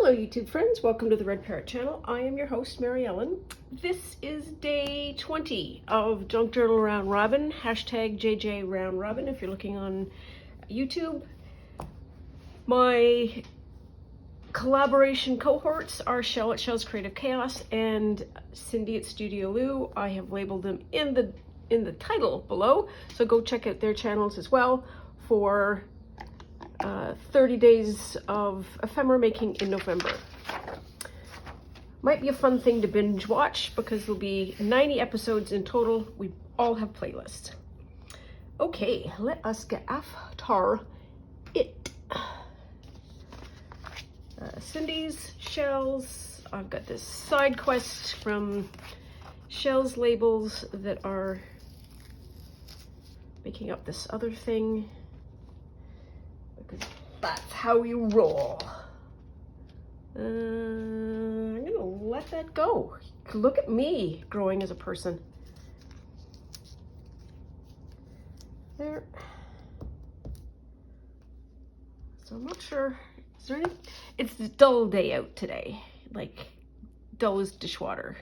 Hello YouTube friends, welcome to the Red Parrot channel. I am your host, Mary Ellen. This is day 20 of Junk Journal Round Robin, hashtag JJ Round Robin if you're looking on YouTube. My collaboration cohorts are Shell at Shell's Creative Chaos and Cindy at Studio Lou. I have labeled them in the title below, so go check out their channels as well for 30 days of ephemera making in November. Might be a fun thing to binge watch because there'll be 90 episodes in total. We all have playlists. Okay, let us get after it. Cindy's, Shell's. I've got this side quest from Shell's labels that are making up this other thing. Because that's how you roll. I'm gonna let that go. Look at me growing as a person. There. So I'm not sure. Is there any? It's a dull day out today. Like dull as dishwater.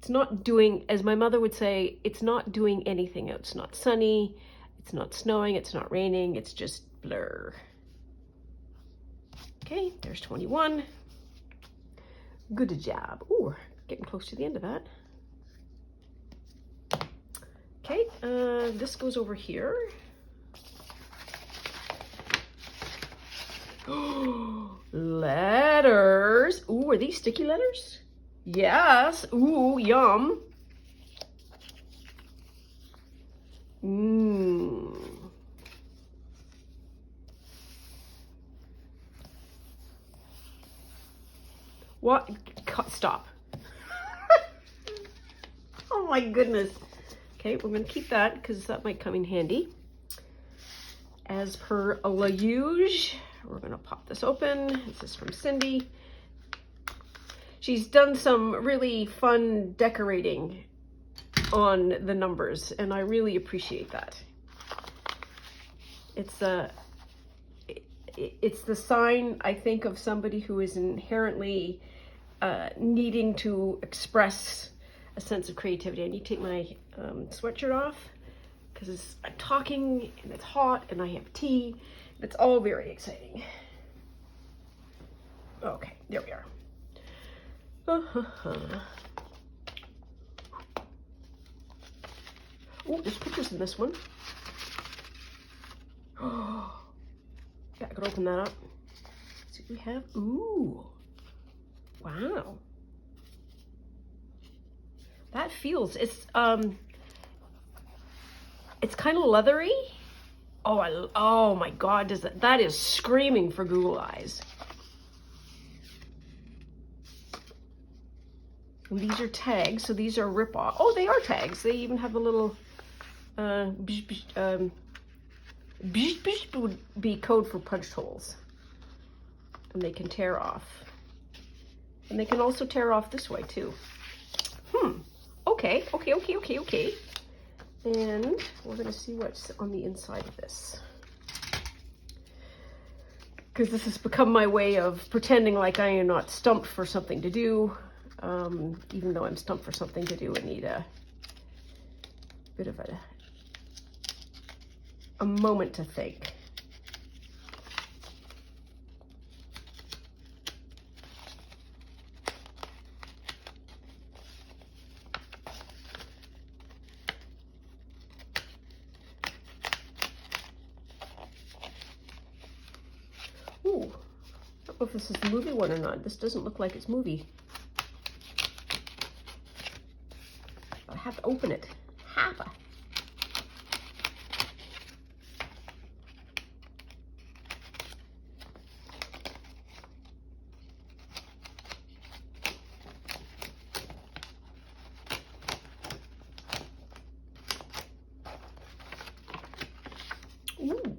It's not doing, as my mother would say, it's not doing anything out. It's not sunny. It's not snowing. It's not raining. It's just blur. Okay, there's 21. Good job. Ooh, getting close to the end of that. Okay, this goes over here. Letters. Ooh, are these sticky letters? Yes. Ooh, yum. Mmm. What? Stop. Oh my goodness. Okay, we're going to keep that because that might come in handy. As per la usual, we're going to pop this open. This is from Cindy. She's done some really fun decorating on the numbers, and I really appreciate that. It's the sign, I think, of somebody who is inherently needing to express a sense of creativity. I need to take my sweatshirt off because I'm talking and it's hot and I have tea. It's all very exciting. Okay, there we are. Oh, there's pictures in this one. Oh, yeah, I could open that up. Let's see what we have. Ooh. Wow. That feels, it's kind of leathery. Oh my God, that is screaming for Google eyes. And these are tags, so these are rip-off. Oh, they are tags. They even have a little, would be code for punched holes. And they can tear off. And they can also tear off this way too. Okay. And we're gonna see what's on the inside of this. Because this has become my way of pretending like I am not stumped for something to do. Even though I'm stumped for something to do and need a bit of a moment to think. Ooh, I don't know if this is the movie one or not. This doesn't look like it's movie. I have to open it. Ooh.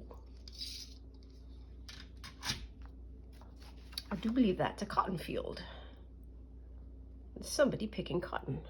I do believe that's a cotton field. Somebody picking cotton.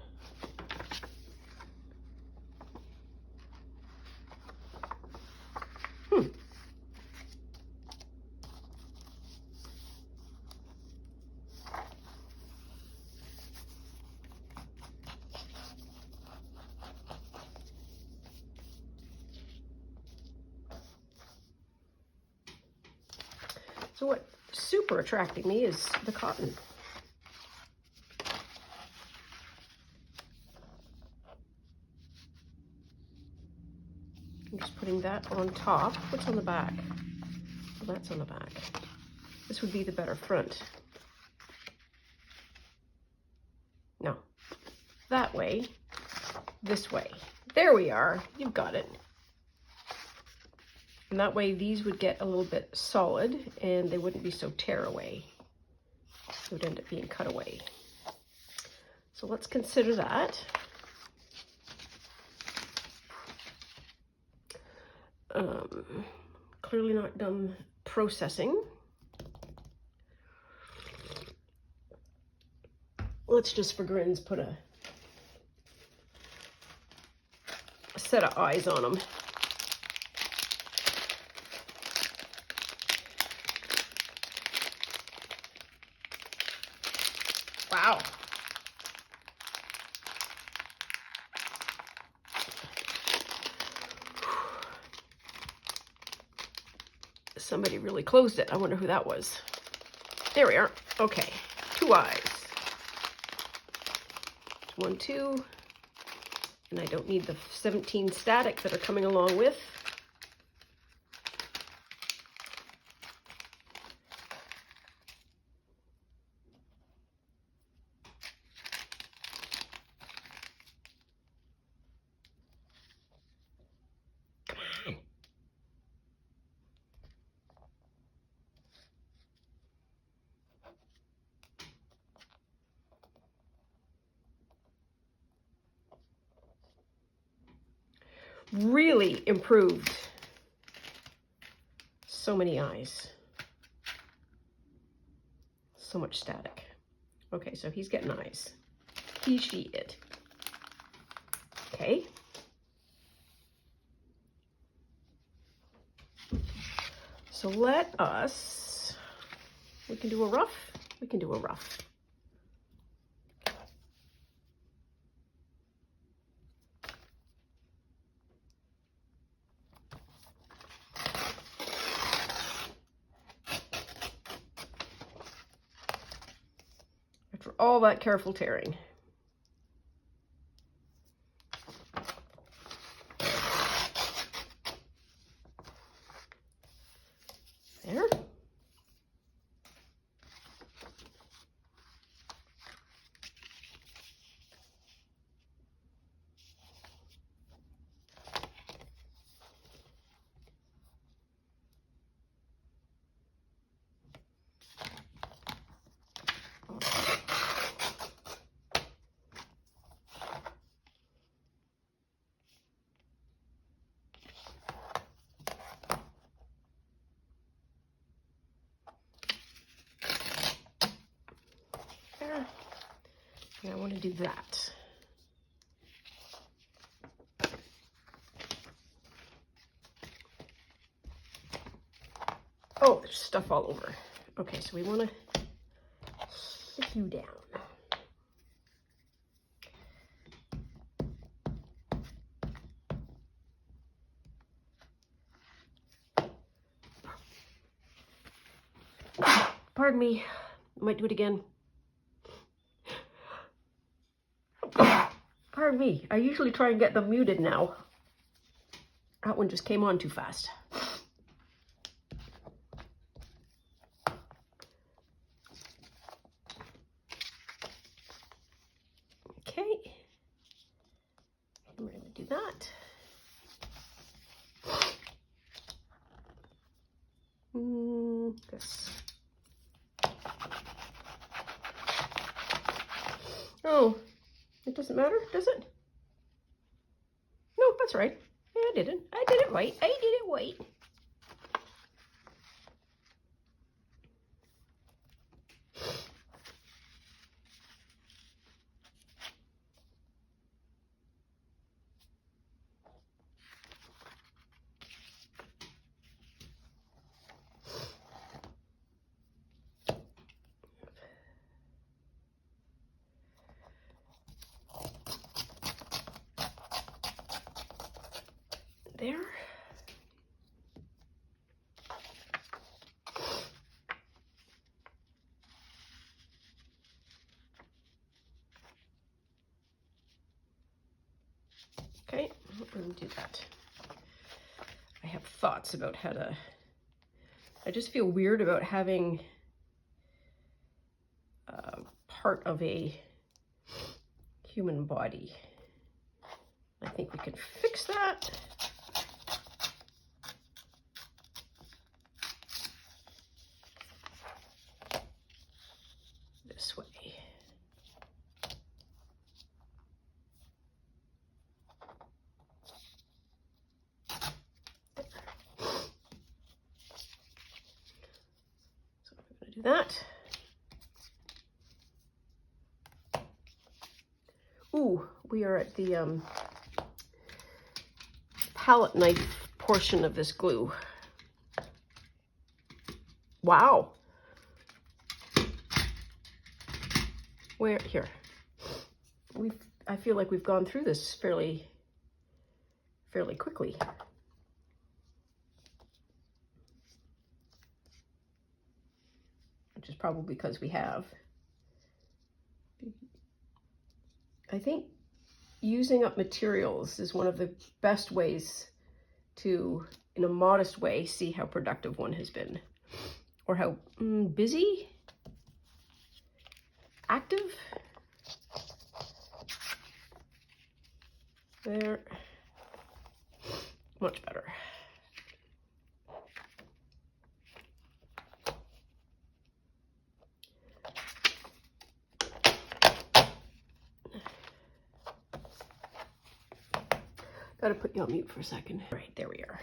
So what's super attracting me is the cotton. I'm just putting that on top. What's on the back? Well, that's on the back. This would be the better front. No, that way, this way. There we are, you've got it. And that way these would get a little bit solid and they wouldn't be so tear away. They would end up being cut away. So let's consider that. Clearly not done processing. Let's just for grins put a set of eyes on them. Wow. Somebody really closed it. I wonder who that was. There we are. Okay, 2 eyes. 1, 2. And I don't need the 17 static that are coming along with. Really improved. So many eyes. So much static. Okay, so he's getting eyes. He, she, it. Okay. So let us, we can do a rough. We can do a rough. After all that careful tearing. There. And I want to do that. Oh, there's stuff all over. Okay, so we want to sit you down. Pardon me, I might do it again. Pardon me, I usually try and get them muted now. That one just came on too fast. Okay, we're going to do that. This. Oh, it doesn't matter, does it? No, that's right. Yeah, I did it. I did it right. I did it right. There. and do that. I have thoughts about how to, I just feel weird about having part of a human body. I think we can fix that. This way. So I'm going to do that. Ooh, we are at the palette knife portion of this glue. Wow. Where, here. I feel like we've gone through this fairly quickly. Which is probably because we have. I think using up materials is one of the best ways to, in a modest way, see how productive one has been. Or how busy, active. There. Much better. Gotta put you on mute for a second. All right, there we are.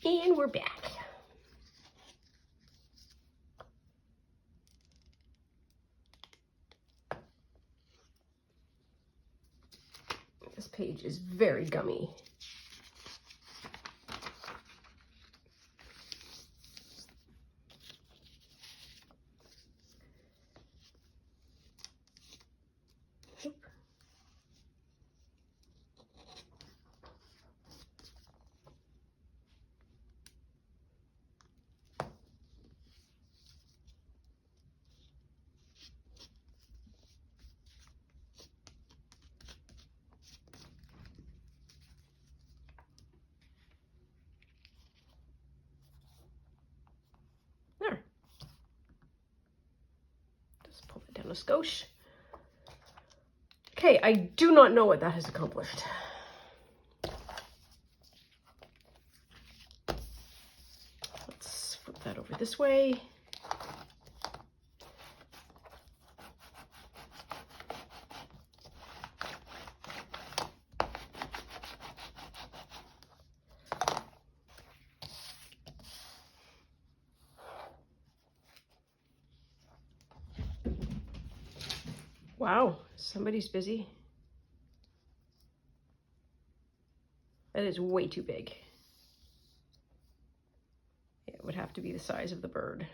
And we're back. This page is very gummy. There. Just pull it down a skosh. Okay, I do not know what that has accomplished. Let's flip that over this way. Wow, somebody's busy. That is way too big. It would have to be the size of the bird.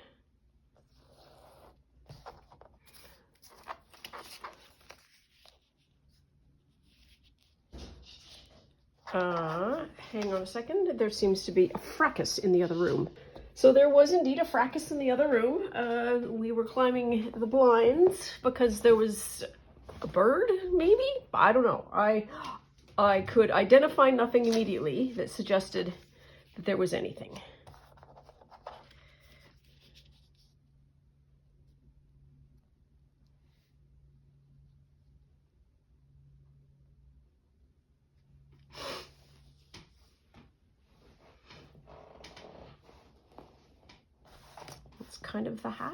Hang on a second. There seems to be a fracas in the other room. So there was indeed a fracas in the other room. We were climbing the blinds because there was a bird, maybe? I don't know. I could identify nothing immediately that suggested that there was anything. It's kind of the half.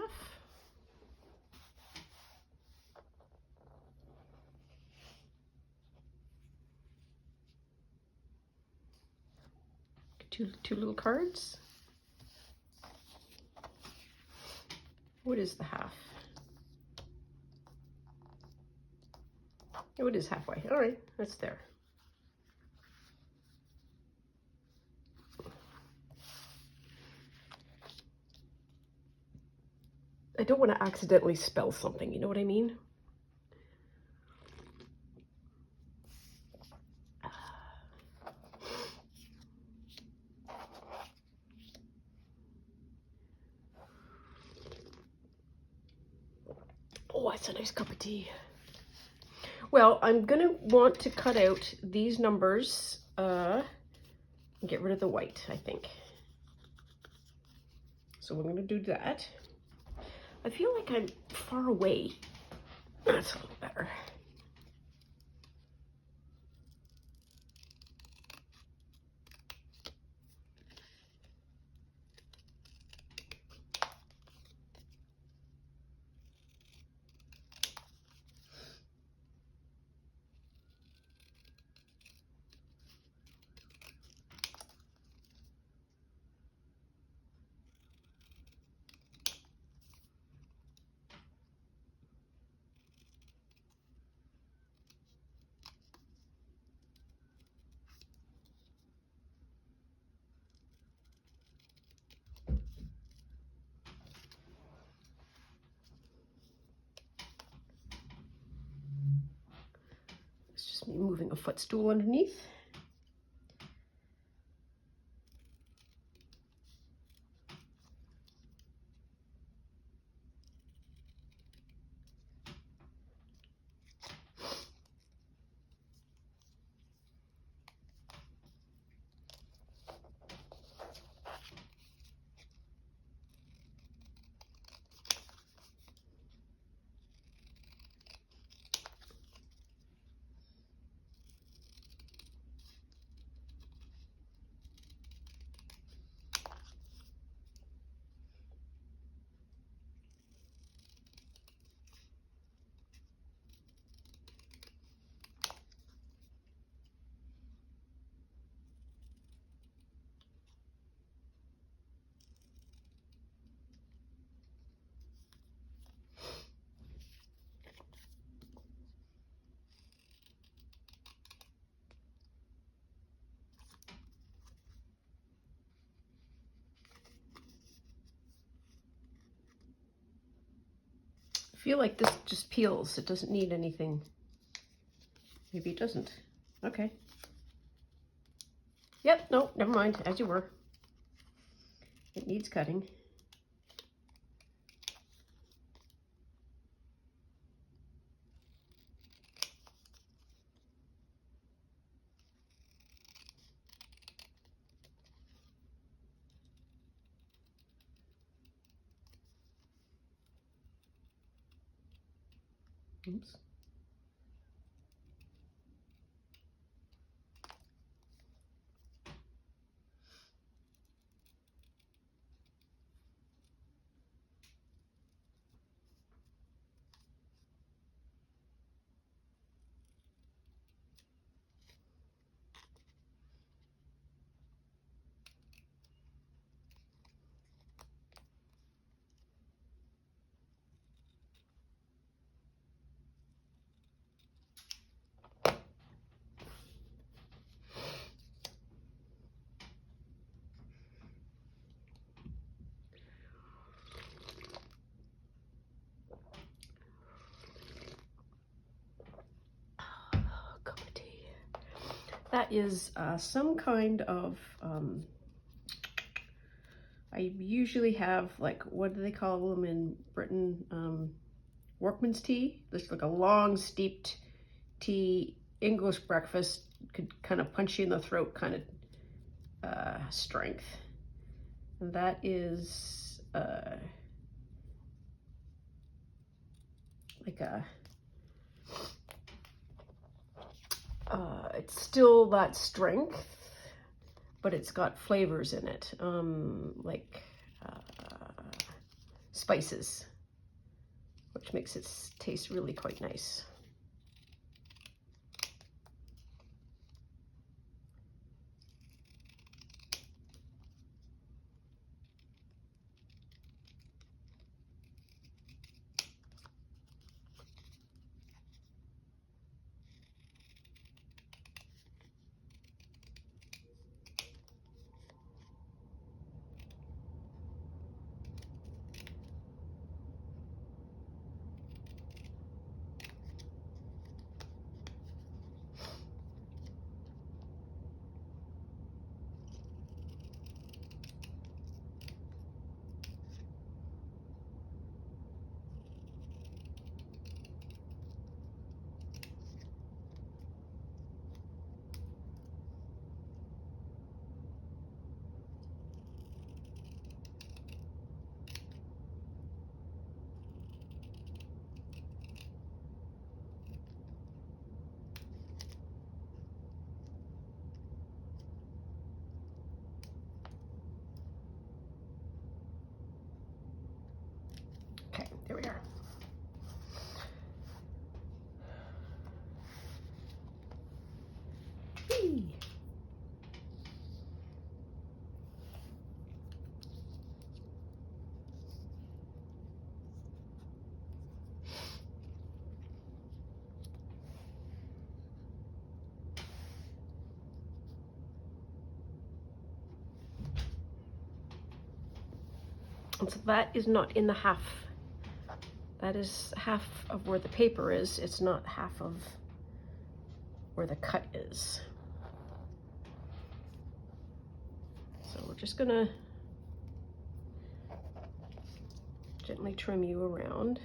Two little cards. What is the half? Oh, it is halfway. All right, that's there. I don't want to accidentally spell something, you know what I mean? Oh, that's a nice cup of tea. Well, I'm gonna want to cut out these numbers, and get rid of the white, I think. So we're gonna do that. I feel like I'm far away. That's a little better. It's just me moving a footstool underneath. I feel like this just peels. It doesn't need anything. Maybe it doesn't. Okay. Yep, no, never mind, as you were. It needs cutting. Oops. That is some kind of, I usually have, like, what do they call them in Britain? Workman's tea. Just like a long steeped tea, English breakfast, could kind of punch you in the throat kind of strength. And that is like a, it's still that strength, but it's got flavors in it, like spices, which makes it taste really quite nice. And so that is not in the half. That is half of where the paper is. It's not half of where the cut is. So we're just gonna gently trim you around.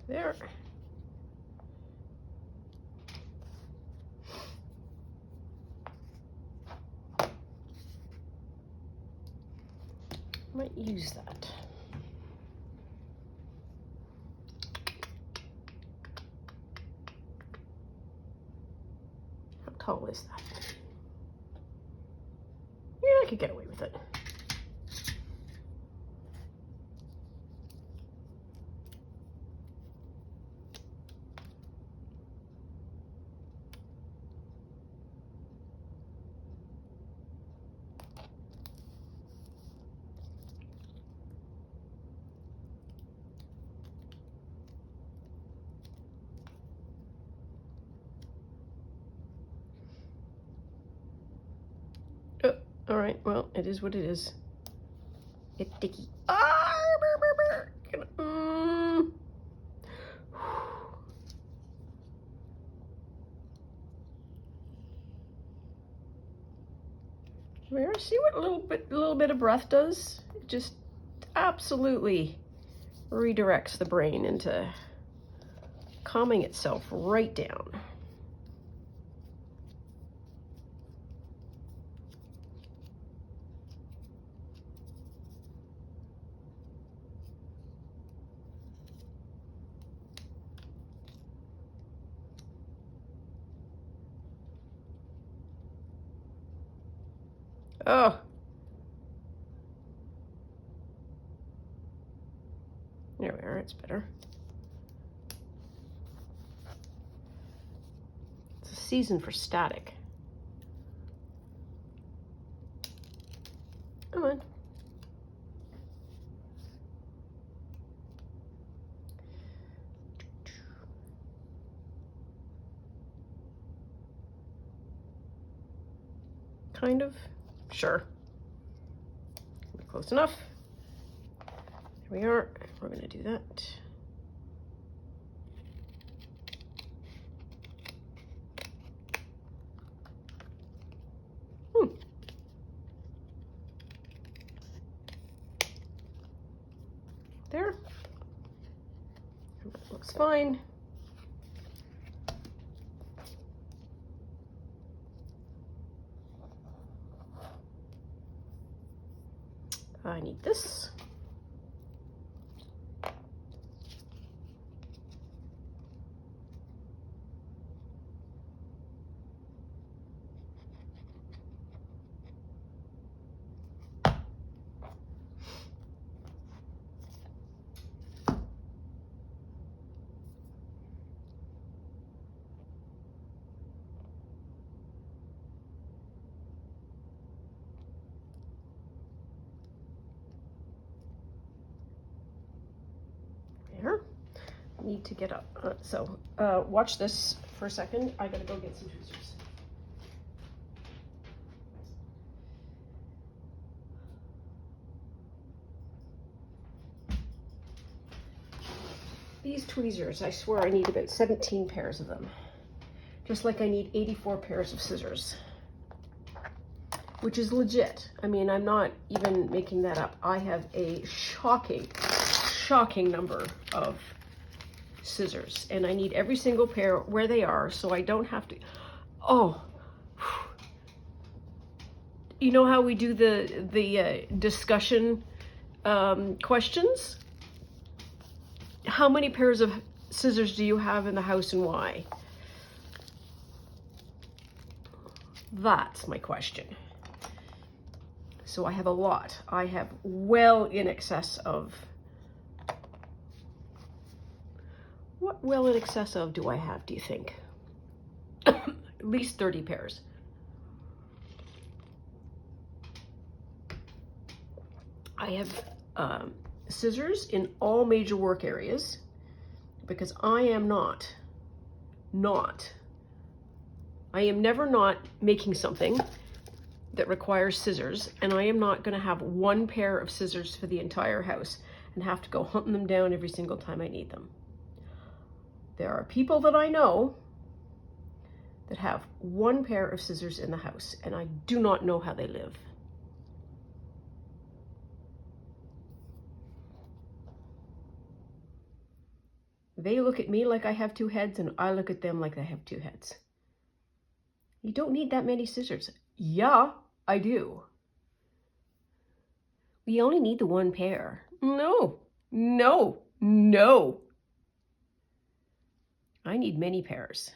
There. Might use that. How tall is that? Yeah, I could get away with it. All right, well, it is what it is. It's sticky. Ah, See what a little bit of breath does? It just absolutely redirects the brain into calming itself right down. Oh. There we are, it's better. It's a season for static. Come on. Kind of. Sure. Close enough. There we are. We're going to do that. There. That looks fine. I need this. Need to get up. So watch this for a second. I gotta go get some tweezers. These tweezers, I swear I need about 17 pairs of them. Just like I need 84 pairs of scissors. Which is legit. I mean, I'm not even making that up. I have a shocking number of scissors, and I need every single pair where they are so I don't have to. Oh, you know how we do the discussion questions? How many pairs of scissors do you have in the house and why? That's my question. So I have a lot. I have well in excess of. What well in excess of do I have, do you think? At least 30 pairs. I have scissors in all major work areas because I am I am never not making something, that requires scissors, and I am not going to have one pair of scissors for the entire house and have to go hunting them down every single time I need them. There are people that I know that have one pair of scissors in the house, and I do not know how they live. They look at me like I have two heads, and I look at them like they have two heads. You don't need that many scissors. Yeah, I do. We only need the one pair. No, no, no. I need many pairs.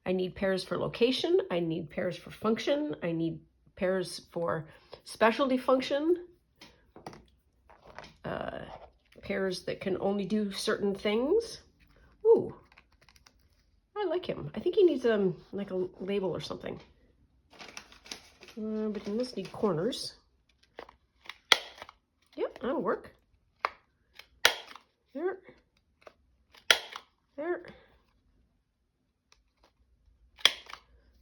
I need pairs for location. I need pairs for function. I need pairs for specialty function. Pairs that can only do certain things. Ooh, I like him. I think he needs like a label or something. But he must need corners. Yep, that'll work. There. There.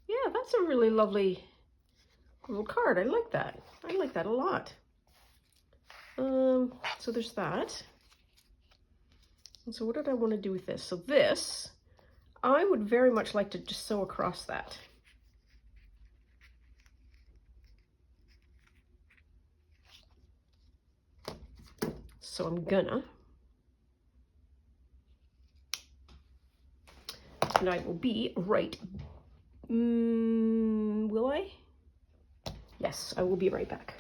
Yeah, that's a really lovely little card. I like that. I like that a lot. So there's that. And so what did I want to do with this? So this, I would very much like to just sew across that. So I'm gonna. And I will be right. Will I? Yes, I will be right back.